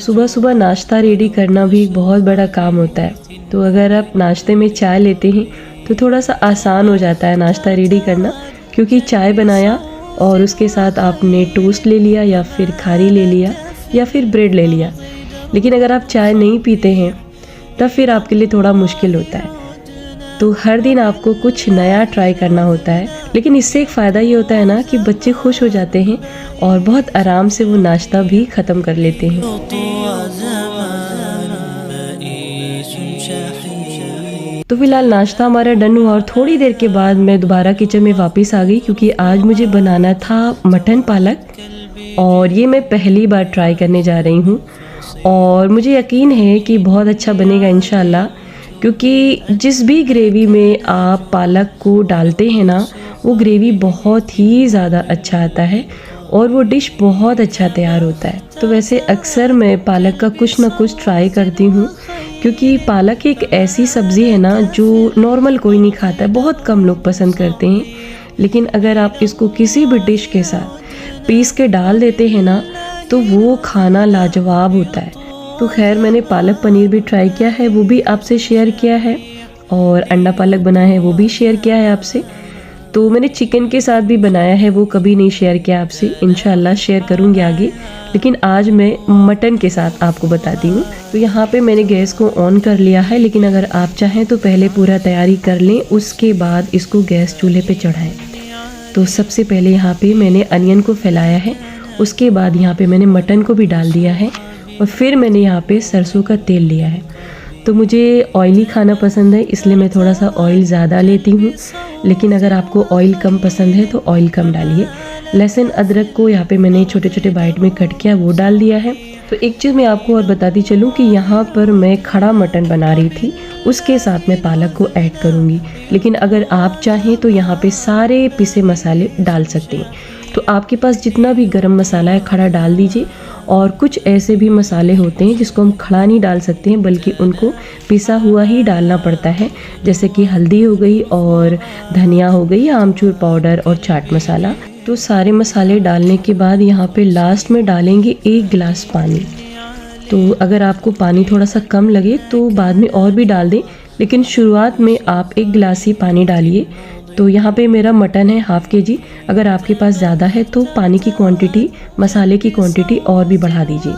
सुबह सुबह नाश्ता रेडी करना भी एक बहुत बड़ा काम होता है। तो अगर आप नाश्ते में चाय लेते हैं तो थोड़ा सा आसान हो जाता है नाश्ता रेडी करना, क्योंकि चाय बनाया और उसके साथ आपने टोस्ट ले लिया या फिर खारी ले लिया या फिर ब्रेड ले लिया। लेकिन अगर आप चाय नहीं पीते हैं तब फिर आपके लिए थोड़ा मुश्किल होता है। तो हर दिन आपको कुछ नया ट्राई करना होता है, लेकिन इससे एक फ़ायदा ये होता है ना कि बच्चे खुश हो जाते हैं और बहुत आराम से वो नाश्ता भी ख़त्म कर लेते हैं। तो फिलहाल नाश्ता हमारा डन हुआ और थोड़ी देर के बाद मैं दोबारा किचन में वापस आ गई, क्योंकि आज मुझे बनाना था मटन पालक और ये मैं पहली बार ट्राई करने जा रही हूँ और मुझे यकीन है कि बहुत अच्छा बनेगा इंशाल्लाह, क्योंकि जिस भी ग्रेवी में आप पालक को डालते हैं ना वो ग्रेवी बहुत ही ज़्यादा अच्छा आता है और वो डिश बहुत अच्छा तैयार होता है। तो वैसे अक्सर मैं पालक का कुछ ना कुछ ट्राई करती हूँ, क्योंकि पालक एक ऐसी सब्ज़ी है ना जो नॉर्मल कोई नहीं खाता है, बहुत कम लोग पसंद करते हैं। लेकिन अगर आप इसको किसी भी डिश के साथ पीस के डाल देते हैं ना तो वो खाना लाजवाब होता है। तो खैर मैंने पालक पनीर भी ट्राई किया है, वो भी आपसे शेयर किया है, और अंडा पालक बना है वो भी शेयर किया है आपसे। तो मैंने चिकन के साथ भी बनाया है, वो कभी नहीं शेयर किया आपसे, इंशाल्लाह शेयर करूँगी आगे। लेकिन आज मैं मटन के साथ आपको बताती हूँ। तो यहाँ पे मैंने गैस को ऑन कर लिया है, लेकिन अगर आप चाहें तो पहले पूरा तैयारी कर लें, उसके बाद इसको गैस चूल्हे पे चढ़ाएं। तो सबसे पहले यहाँ पे मैंने अनियन को फैलाया है, उसके बाद यहाँ पे मैंने मटन को भी डाल दिया है और फिर मैंने यहाँ पे सरसों का तेल लिया है। तो मुझे ऑयली खाना पसंद है, इसलिए मैं थोड़ा सा ऑयल ज़्यादा लेती हूँ, लेकिन अगर आपको ऑयल कम पसंद है तो ऑयल कम डालिए। लहसुन अदरक को यहाँ पे मैंने छोटे छोटे बाइट में कट किया, वो डाल दिया है। तो एक चीज़ मैं आपको और बताती चलूँ कि यहाँ पर मैं खड़ा मटन बना रही थी, उसके साथ मैं पालक को ऐड करूँगी। लेकिन अगर आप चाहें तो यहाँ पे सारे पिसे मसाले डाल सकते हैं। तो आपके पास जितना भी गरम मसाला है खड़ा डाल दीजिए, और कुछ ऐसे भी मसाले होते हैं जिसको हम खड़ा नहीं डाल सकते हैं बल्कि उनको पिसा हुआ ही डालना पड़ता है, जैसे कि हल्दी हो गई और धनिया हो गई, आमचूर पाउडर और चाट मसाला। तो सारे मसाले डालने के बाद यहाँ पे लास्ट में डालेंगे 1 गिलास पानी। तो अगर आपको पानी थोड़ा सा कम लगे तो बाद में और भी डाल दें, लेकिन शुरुआत में आप 1 गिलास ही पानी डालिए। तो यहाँ पे मेरा मटन है हाफ़ kg, अगर आपके पास ज़्यादा है तो पानी की क्वांटिटी, मसाले की क्वांटिटी और भी बढ़ा दीजिए।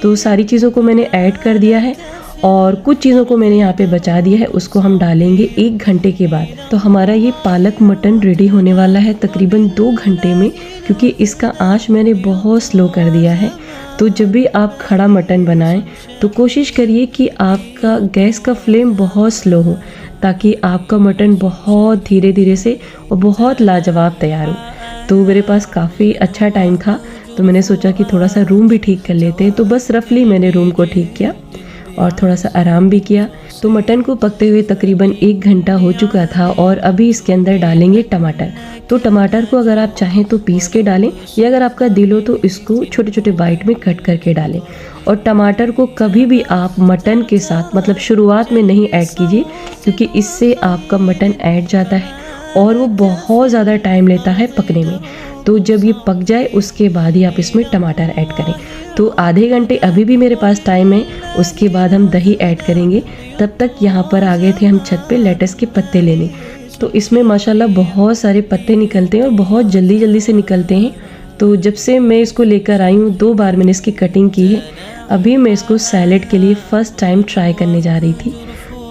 तो सारी चीज़ों को मैंने ऐड कर दिया है और कुछ चीज़ों को मैंने यहाँ पे बचा दिया है, उसको हम डालेंगे 1 घंटे के बाद। तो हमारा ये पालक मटन रेडी होने वाला है तकरीबन 2 घंटे में, क्योंकि इसका आँच मैंने बहुत स्लो कर दिया है। तो जब भी आप खड़ा मटन बनाएं तो कोशिश करिए कि आपका गैस का फ्लेम बहुत स्लो हो, ताकि आपका मटन बहुत धीरे धीरे से और बहुत लाजवाब तैयार हो। तो मेरे पास काफ़ी अच्छा टाइम था, तो मैंने सोचा कि थोड़ा सा रूम भी ठीक कर लेते हैं। तो बस रफली मैंने रूम को ठीक किया और थोड़ा सा आराम भी किया। तो मटन को पकते हुए तकरीबन 1 घंटा हो चुका था और अभी इसके अंदर डालेंगे टमाटर। तो टमाटर को अगर आप चाहें तो पीस के डालें, या अगर आपका दिल हो तो इसको छोटे छोटे बाइट में कट करके डालें। और टमाटर को कभी भी आप मटन के साथ मतलब शुरुआत में नहीं ऐड कीजिए, क्योंकि इससे आपका मटन ऐड जाता है और वो बहुत ज़्यादा टाइम लेता है पकने में। तो जब ये पक जाए उसके बाद ही आप इसमें टमाटर ऐड करें। तो आधे घंटे अभी भी मेरे पास टाइम है, उसके बाद हम दही ऐड करेंगे। तब तक यहाँ पर आ गए थे हम छत पे लेटस के पत्ते लेने। तो इसमें माशाल्लाह बहुत सारे पत्ते निकलते हैं और बहुत जल्दी जल्दी से निकलते हैं। तो जब से मैं इसको लेकर आई हूँ 2 बार मैंने इसकी कटिंग की है। अभी मैं इसको सैलेड के लिए फ़र्स्ट टाइम ट्राई करने जा रही थी।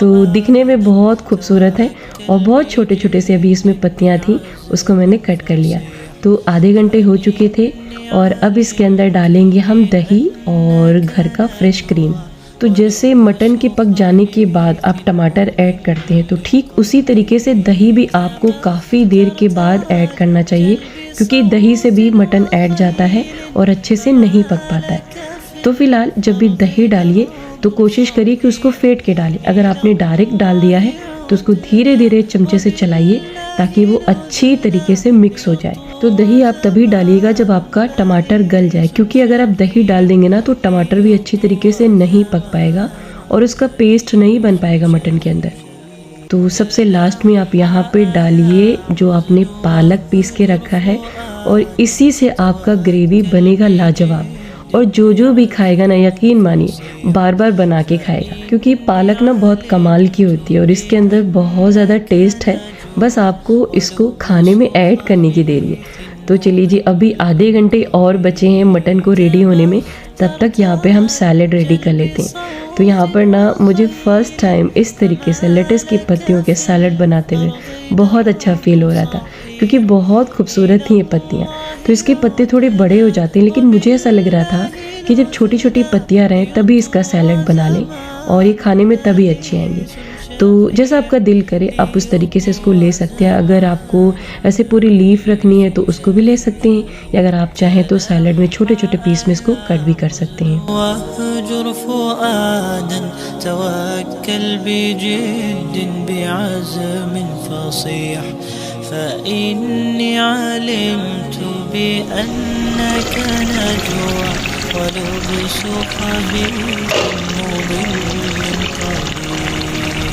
तो दिखने में बहुत खूबसूरत है और बहुत छोटे छोटे से अभी इसमें पत्तियाँ थी, उसको मैंने कट कर लिया। तो आधे घंटे हो चुके थे और अब इसके अंदर डालेंगे हम दही और घर का फ्रेश क्रीम। तो जैसे मटन के पक जाने के बाद आप टमाटर ऐड करते हैं, तो ठीक उसी तरीके से दही भी आपको काफ़ी देर के बाद ऐड करना चाहिए, क्योंकि दही से भी मटन ऐड जाता है और अच्छे से नहीं पक पाता है। तो फिलहाल जब भी दही डालिए तो कोशिश करिए कि उसको फेंट के डालें। अगर आपने डायरेक्ट डाल दिया है तो उसको धीरे धीरे चमचे से चलाइए ताकि वो अच्छी तरीके से मिक्स हो जाए। तो दही आप तभी डालिएगा जब आपका टमाटर गल जाए, क्योंकि अगर आप दही डाल देंगे ना तो टमाटर भी अच्छी तरीके से नहीं पक पाएगा और उसका पेस्ट नहीं बन पाएगा मटन के अंदर। तो सबसे लास्ट में आप यहाँ पे डालिए जो आपने पालक पीस के रखा है, और इसी से आपका ग्रेवी बनेगा लाजवाब। और जो भी खाएगा ना, यकीन मानिए बार बार बना के खाएगा, क्योंकि पालक ना बहुत कमाल की होती है और इसके अंदर बहुत ज़्यादा टेस्ट है। बस आपको इसको खाने में ऐड करने की देरी है। तो चलिए जी, अभी आधे घंटे और बचे हैं मटन को रेडी होने में, तब तक यहाँ पे हम सैलेड रेडी कर लेते हैं। तो यहाँ पर ना मुझे फ़र्स्ट टाइम इस तरीके से लेटस की पत्तियों के सैलेड बनाते हुए बहुत अच्छा फील हो रहा था, क्योंकि बहुत खूबसूरत थी ये पत्तियाँ। तो इसके पत्ते थोड़े बड़े हो जाते हैं, लेकिन मुझे ऐसा लग रहा था कि जब छोटी छोटी पत्तियाँ रहें तभी इसका सैलेड बना लें और ये खाने में तभी अच्छी आएंगी। तो जैसा आपका दिल करे आप उस तरीके से इसको ले सकते हैं। अगर आपको ऐसे पूरी लीफ रखनी है तो उसको भी ले सकते हैं, या अगर आप चाहें तो सैलेड में छोटे छोटे पीस में इसको कट भी कर सकते हैं।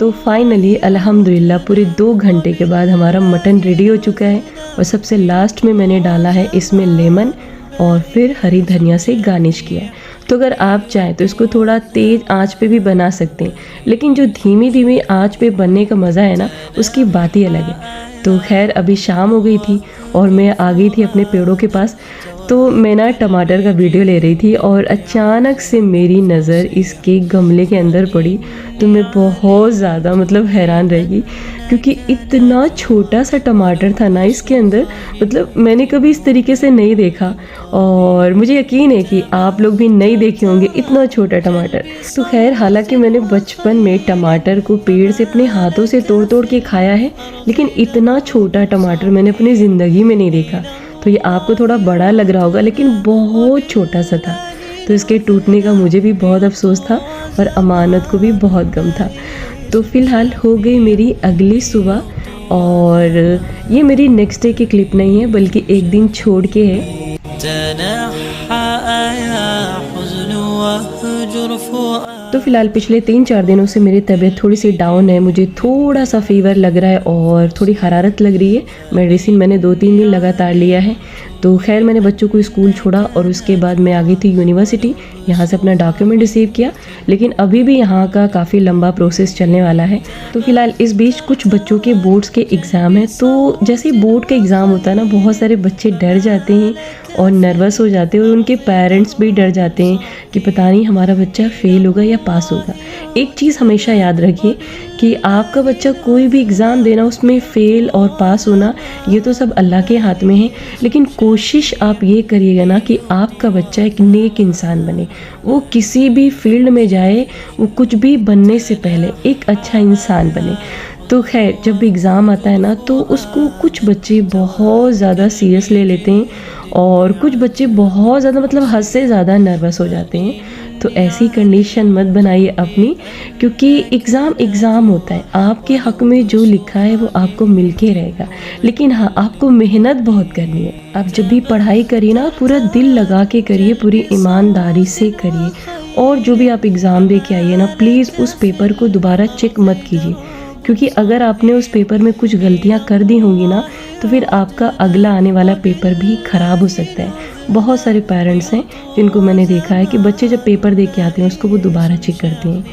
तो फाइनली अल्हम्दुलिल्लाह पूरे 2 घंटे के बाद हमारा मटन रेडी हो चुका है, और सबसे लास्ट में मैंने डाला है इसमें लेमन और फिर हरी धनिया से गार्निश किया है। तो अगर आप चाहें तो इसको थोड़ा तेज़ आंच पे भी बना सकते हैं, लेकिन जो धीमी धीमी आंच पे बनने का मज़ा है ना, उसकी बात ही अलग है। तो खैर अभी शाम हो गई थी और मैं आ गई थी अपने पेड़ों के पास। तो मैं ना टमाटर का वीडियो ले रही थी और अचानक से मेरी नज़र इसके गमले के अंदर पड़ी। तो मैं बहुत ज़्यादा मतलब हैरान रह गई, क्योंकि इतना छोटा सा टमाटर था ना इसके अंदर, मतलब मैंने कभी इस तरीके से नहीं देखा, और मुझे यकीन है कि आप लोग भी नहीं देखे होंगे इतना छोटा टमाटर। तो खैर हालांकि मैंने बचपन में टमाटर को पेड़ से अपने हाथों से तोड़ तोड़ के खाया है, लेकिन इतना छोटा टमाटर मैंने अपनी ज़िंदगी में नहीं देखा। तो ये आपको थोड़ा बड़ा लग रहा होगा, लेकिन बहुत छोटा सा था। तो इसके टूटने का मुझे भी बहुत अफसोस था और अमानत को भी बहुत गम था। तो फ़िलहाल हो गई मेरी अगली सुबह, और ये मेरी नेक्स्ट डे की क्लिप नहीं है बल्कि एक दिन छोड़ के है। तो फ़िलहाल पिछले 3-4 दिनों से मेरी तबीयत थोड़ी सी डाउन है, मुझे थोड़ा सा फीवर लग रहा है और थोड़ी हरारत लग रही है। मेडिसिन मैंने 2-3 दिन लगातार लिया है। तो खैर मैंने बच्चों को स्कूल छोड़ा और उसके बाद मैं आ गई थी यूनिवर्सिटी, यहाँ से अपना डॉक्यूमेंट रिसीव किया, लेकिन अभी भी यहाँ का काफ़ी लंबा प्रोसेस चलने वाला है। तो फिलहाल इस बीच कुछ बच्चों के बोर्ड्स के एग्ज़ाम हैं। तो जैसे ही बोर्ड का एग्ज़ाम होता है ना, बहुत सारे बच्चे डर जाते हैं और नर्वस हो जाते हैं, और उनके पेरेंट्स भी डर जाते हैं कि पता नहीं हमारा बच्चा फेल होगा या पास होगा। एक चीज़ हमेशा याद रखिए कि आपका बच्चा कोई भी एग्ज़ाम देना, उसमें फ़ेल और पास होना ये तो सब अल्लाह के हाथ में है, लेकिन कोशिश आप ये करिएगा ना कि आपका बच्चा एक नेक इंसान बने। वो किसी भी फील्ड में जाए, वो कुछ भी बनने से पहले एक अच्छा इंसान बने। तो खैर जब भी एग्ज़ाम आता है ना, तो उसको कुछ बच्चे बहुत ज़्यादा सीरियस ले लेते हैं और कुछ बच्चे बहुत ज़्यादा मतलब हद से ज़्यादा नर्वस हो जाते हैं। तो ऐसी कंडीशन मत बनाइए अपनी, क्योंकि एग्ज़ाम होता है। आपके हक़ में जो लिखा है वो आपको मिल के रहेगा, लेकिन हाँ आपको मेहनत बहुत करनी है। आप जब भी पढ़ाई करिए ना, पूरा दिल लगा के करिए, पूरी ईमानदारी से करिए, और जो भी आप एग्ज़ाम दे के आइए ना, प्लीज़ उस पेपर को दोबारा चेक मत कीजिए, क्योंकि अगर आपने उस पेपर में कुछ गलतियाँ कर दी होंगी ना, तो फिर आपका अगला आने वाला पेपर भी ख़राब हो सकता है। बहुत सारे पेरेंट्स हैं जिनको मैंने देखा है कि बच्चे जब पेपर दे के आते हैं उसको वो दोबारा चेक करते हैं।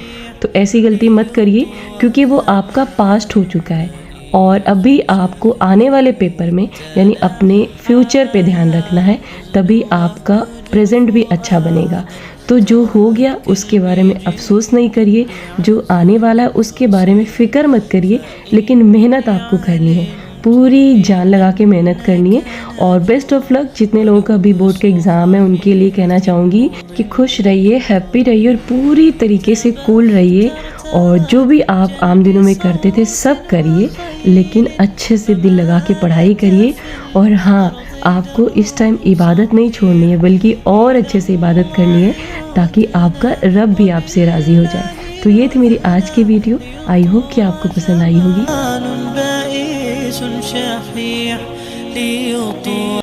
तो ऐसी गलती मत करिए, क्योंकि वो आपका पास्ट हो चुका है, और अभी आपको आने वाले पेपर में यानी अपने फ्यूचर पे ध्यान रखना है, तभी आपका प्रेजेंट भी अच्छा बनेगा। तो जो हो गया उसके बारे में अफसोस नहीं करिए, जो आने वाला है उसके बारे में फ़िक्र मत करिए, लेकिन मेहनत आपको करनी है, पूरी जान लगा के मेहनत करनी है। और बेस्ट ऑफ लक। जितने लोगों का अभी बोर्ड का एग्ज़ाम है उनके लिए कहना चाहूँगी कि खुश रहिए, हैप्पी रहिए और पूरी तरीके से कूल रहिए, और जो भी आप आम दिनों में करते थे सब करिए, लेकिन अच्छे से दिल लगा के पढ़ाई करिए। और हाँ, आपको इस टाइम इबादत नहीं छोड़नी है, बल्कि और अच्छे से इबादत करनी है, ताकि आपका रब भी आपसे राज़ी हो जाए। तो ये थी मेरी आज की वीडियो। आई होप कि आपको पसंद आई होगी।